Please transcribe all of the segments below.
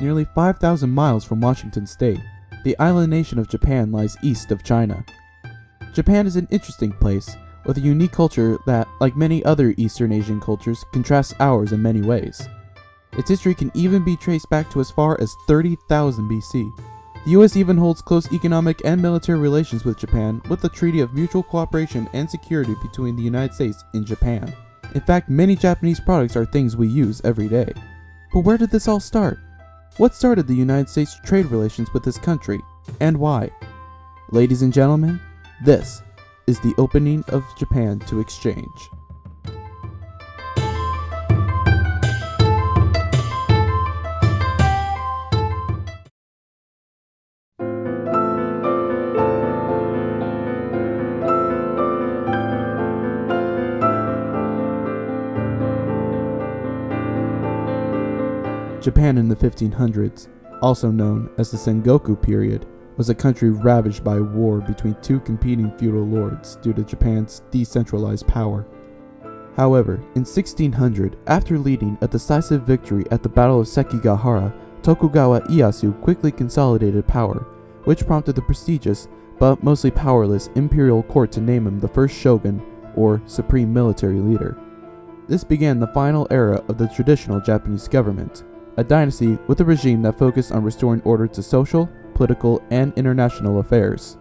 nearly 5,000 miles from Washington State. The island nation of Japan lies east of China. Japan is an interesting place, with a unique culture that, like many other Eastern Asian cultures, contrasts ours in many ways. Its history can even be traced back to as far as 30,000 BC. The US even holds close economic and military relations with Japan, with a treaty of mutual cooperation and security between the United States and Japan. In fact, many Japanese products are things we use every day. But where did this all start? What started the United States' trade relations with this country, and why? Ladies and gentlemen, this is the opening of Japan to exchange. Japan in the 1500s, also known as the Sengoku period, was a country ravaged by war between two competing feudal lords due to Japan's decentralized power. However, in 1600, after leading a decisive victory at the Battle of Sekigahara, Tokugawa Ieyasu quickly consolidated power, which prompted the prestigious, but mostly powerless, imperial court to name him the first shogun, or supreme military leader. This began the final era of the traditional Japanese government, a dynasty with a regime that focused on restoring order to social, political, and international affairs.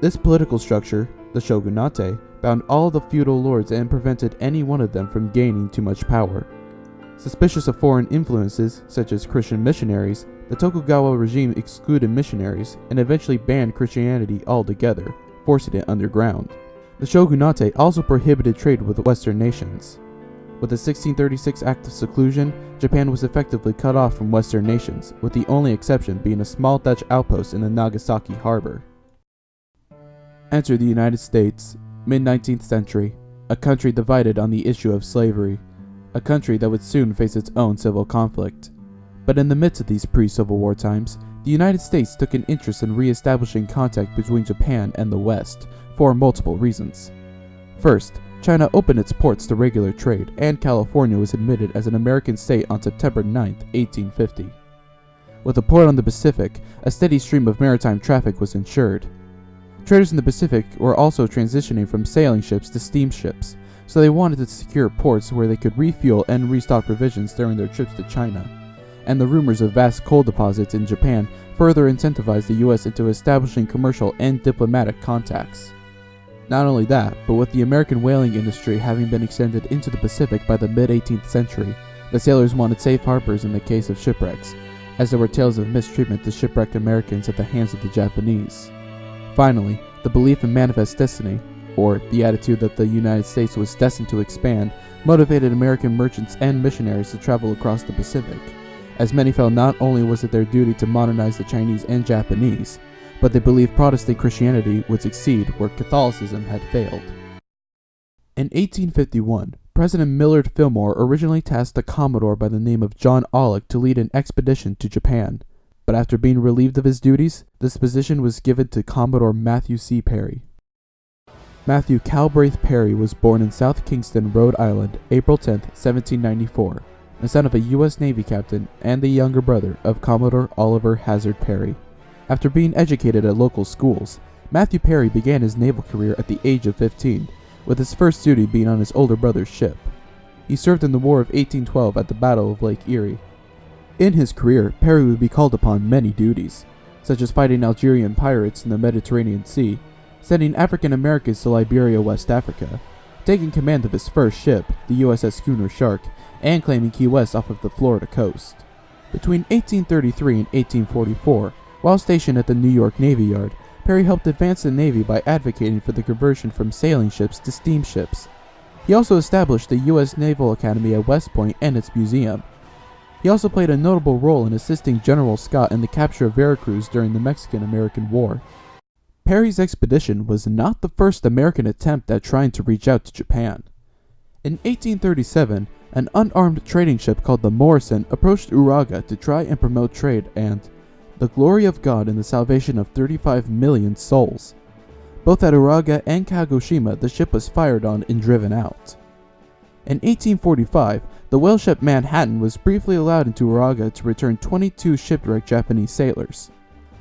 This political structure, the shogunate, bound all the feudal lords and prevented any one of them from gaining too much power. Suspicious of foreign influences, such as Christian missionaries, the Tokugawa regime excluded missionaries and eventually banned Christianity altogether, forcing it underground. The shogunate also prohibited trade with Western nations. With the 1636 Act of Seclusion, Japan was effectively cut off from Western nations, with the only exception being a small Dutch outpost in the Nagasaki harbor. Enter the United States, mid-19th century, a country divided on the issue of slavery, a country that would soon face its own civil conflict. But in the midst of these pre-Civil War times, the United States took an interest in re-establishing contact between Japan and the West, for multiple reasons. First, China opened its ports to regular trade, and California was admitted as an American state on September 9, 1850. With a port on the Pacific, a steady stream of maritime traffic was ensured. Traders in the Pacific were also transitioning from sailing ships to steamships, so they wanted to secure ports where they could refuel and restock provisions during their trips to China. And the rumors of vast coal deposits in Japan further incentivized the US into establishing commercial and diplomatic contacts. Not only that, but with the American whaling industry having been extended into the Pacific by the mid-18th century, the sailors wanted safe harbors in the case of shipwrecks, as there were tales of mistreatment to shipwrecked Americans at the hands of the Japanese. Finally, the belief in manifest destiny, or the attitude that the United States was destined to expand, motivated American merchants and missionaries to travel across the Pacific, as many felt not only was it their duty to modernize the Chinese and Japanese, but they believed Protestant Christianity would succeed where Catholicism had failed. In 1851, President Millard Fillmore originally tasked a Commodore by the name of John Aulick to lead an expedition to Japan, but after being relieved of his duties, this position was given to Commodore Matthew C. Perry. Matthew Calbraith Perry was born in South Kingston, Rhode Island, April 10, 1794, the son of a U.S. Navy captain and the younger brother of Commodore Oliver Hazard Perry. After being educated at local schools, Matthew Perry began his naval career at the age of 15, with his first duty being on his older brother's ship. He served in the War of 1812 at the Battle of Lake Erie. In his career, Perry would be called upon many duties, such as fighting Algerian pirates in the Mediterranean Sea, sending African Americans to Liberia, West Africa, taking command of his first ship, the USS Schooner Shark, and claiming Key West off of the Florida coast. Between 1833 and 1844, while stationed at the New York Navy Yard, Perry helped advance the Navy by advocating for the conversion from sailing ships to steamships. He also established the U.S. Naval Academy at West Point and its museum. He also played a notable role in assisting General Scott in the capture of Veracruz during the Mexican-American War. Perry's expedition was not the first American attempt at trying to reach out to Japan. In 1837, an unarmed trading ship called the Morrison approached Uraga to try and promote trade and the glory of God in the salvation of 35 million souls. Both at Uraga and Kagoshima, the ship was fired on and driven out. In 1845, The whale ship Manhattan was briefly allowed into Uraga to return 22 shipwrecked Japanese sailors.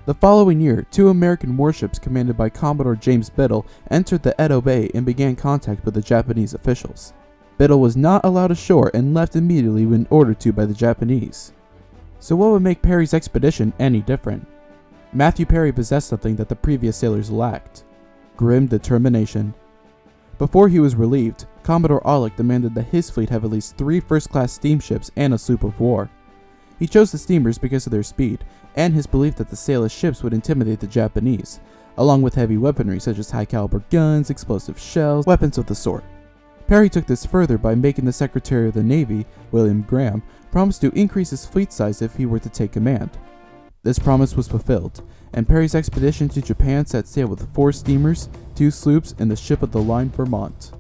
The following year, 2 American warships commanded by Commodore James Biddle entered the Edo Bay and began contact with the Japanese officials. Biddle was not allowed ashore and left immediately when ordered to by the Japanese. So what would make Perry's expedition any different? Matthew Perry possessed something that the previous sailors lacked: grim determination. Before he was relieved, Commodore Aulick demanded that his fleet have at least 3 first-class steamships and a sloop of war. He chose the steamers because of their speed, and his belief that the sailless ships would intimidate the Japanese, along with heavy weaponry such as high-caliber guns, explosive shells, weapons of the sort. Perry took this further by making the Secretary of the Navy, William Graham, promise to increase his fleet size if he were to take command. This promise was fulfilled, and Perry's expedition to Japan set sail with 4 steamers, 2 sloops, and the ship of the line Vermont.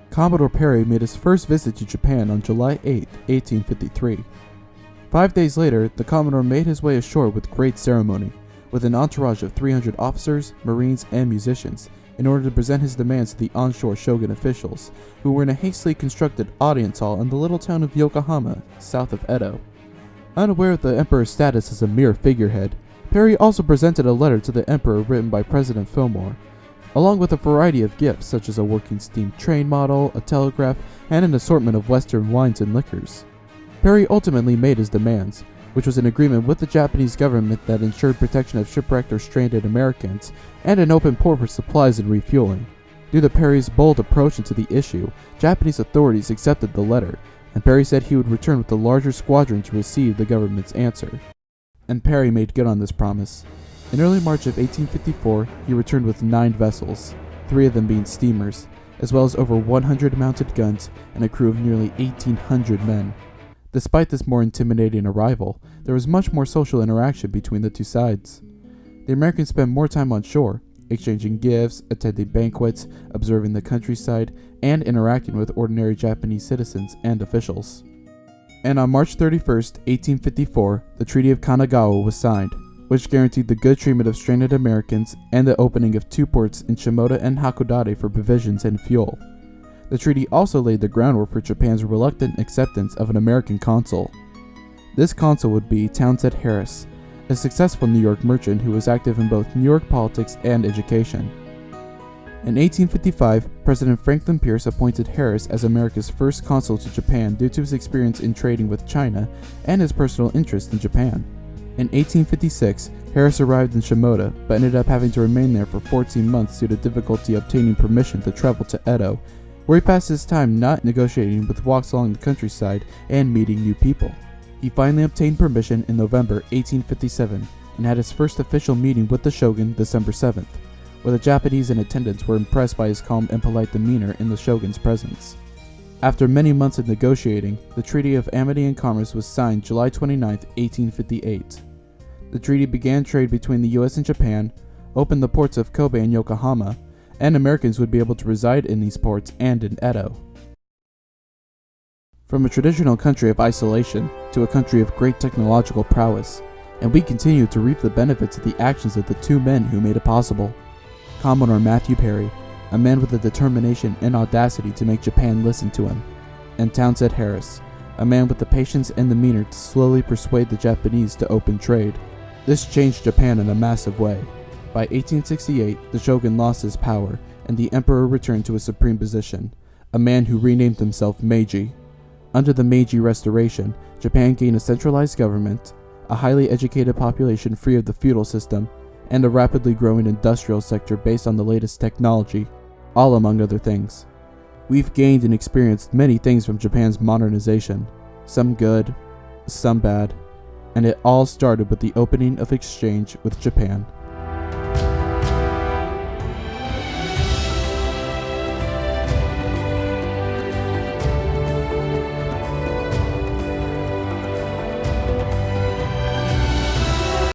Commodore Perry made his first visit to Japan on July 8, 1853. 5 days later, the Commodore made his way ashore with great ceremony, with an entourage of 300 officers, marines, and musicians, in order to present his demands to the onshore shogun officials, who were in a hastily constructed audience hall in the little town of Yokohama, south of Edo. Unaware of the emperor's status as a mere figurehead, Perry also presented a letter to the emperor written by President Fillmore, along with a variety of gifts such as a working steam train model, a telegraph, and an assortment of western wines and liquors. Perry ultimately made his demands, which was an agreement with the Japanese government that ensured protection of shipwrecked or stranded Americans, and an open port for supplies and refueling. Due to Perry's bold approach into the issue, Japanese authorities accepted the letter, and Perry said he would return with a larger squadron to receive the government's answer. And Perry made good on this promise. In early March of 1854, he returned with 9 vessels, 3 of them being steamers, as well as over 100 mounted guns and a crew of nearly 1,800 men. Despite this more intimidating arrival, there was much more social interaction between the two sides. The Americans spent more time on shore, exchanging gifts, attending banquets, observing the countryside, and interacting with ordinary Japanese citizens and officials. And on March 31st, 1854, the Treaty of Kanagawa was signed, which guaranteed the good treatment of stranded Americans and the opening of 2 ports in Shimoda and Hakodate for provisions and fuel. The treaty also laid the groundwork for Japan's reluctant acceptance of an American consul. This consul would be Townsend Harris, a successful New York merchant who was active in both New York politics and education. In 1855, President Franklin Pierce appointed Harris as America's first consul to Japan due to his experience in trading with China and his personal interest in Japan. In 1856, Harris arrived in Shimoda, but ended up having to remain there for 14 months due to difficulty obtaining permission to travel to Edo, where he passed his time not negotiating with walks along the countryside and meeting new people. He finally obtained permission in November 1857 and had his first official meeting with the shogun December 7th, where the Japanese in attendance were impressed by his calm and polite demeanor in the shogun's presence. After many months of negotiating, the Treaty of Amity and Commerce was signed July 29, 1858. The treaty began trade between the US and Japan, opened the ports of Kobe and Yokohama, and Americans would be able to reside in these ports and in Edo. From a traditional country of isolation to a country of great technological prowess, and we continue to reap the benefits of the actions of the 2 men who made it possible. Commodore Matthew Perry, a man with the determination and audacity to make Japan listen to him, and Townsend Harris, a man with the patience and demeanor to slowly persuade the Japanese to open trade. This changed Japan in a massive way. By 1868, the shogun lost his power, and the emperor returned to his supreme position, a man who renamed himself Meiji. Under the Meiji Restoration, Japan gained a centralized government, a highly educated population free of the feudal system, and a rapidly growing industrial sector based on the latest technology, all among other things. We've gained and experienced many things from Japan's modernization, some good, some bad, and it all started with the opening of exchange with Japan.